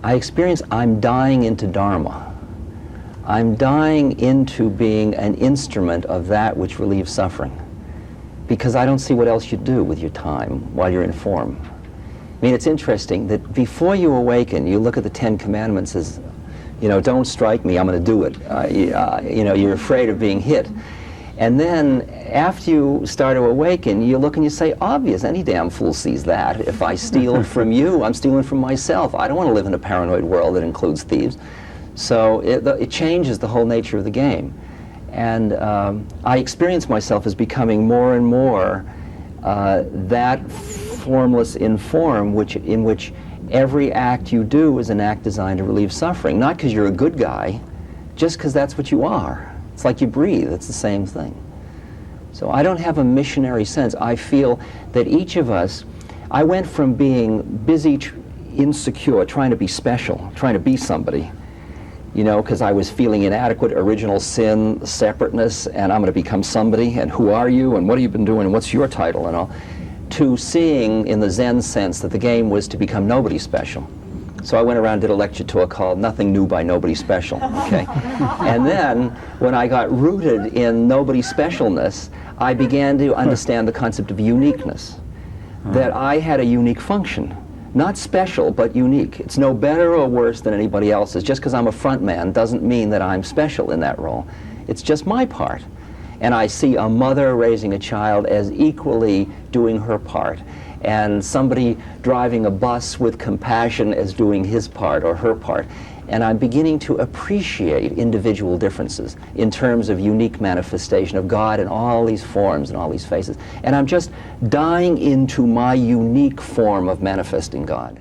I experience I'm dying into Dharma. I'm dying into being an instrument of that which relieves suffering, because I don't see what else you do with your time while you're in form. I mean, it's interesting that before you awaken, you look at the Ten Commandments as, you know, don't strike me, I'm going to do it. You know, you're afraid of being hit. And then after you start to awaken, you look and you say, obvious, any damn fool sees that. If I steal from you, I'm stealing from myself. I don't want to live in a paranoid world that includes thieves. So it changes the whole nature of the game. And I experience myself as becoming more and more that formless in form, in which every act you do is an act designed to relieve suffering. Not because you're a good guy, just because that's what you are. It's like you breathe, it's the same thing. So I don't have a missionary sense. I feel that each of us, I went from being busy, insecure, trying to be special, trying to be somebody, you know, because I was feeling inadequate, original sin, separateness, and I'm going to become somebody, and who are you, and what have you been doing, and what's your title, and all, to seeing in the Zen sense that the game was to become nobody special. So I went around and did a lecture tour called Nothing New by Nobody Special, okay? And then, when I got rooted in nobody specialness, I began to understand the concept of uniqueness, that I had a unique function. Not special, but unique. It's no better or worse than anybody else's. Just because I'm a front man doesn't mean that I'm special in that role. It's just my part. And I see a mother raising a child as equally doing her part, and somebody driving a bus with compassion as doing his part or her part. And I'm beginning to appreciate individual differences in terms of unique manifestation of God in all these forms and all these faces. And I'm just dying into my unique form of manifesting God.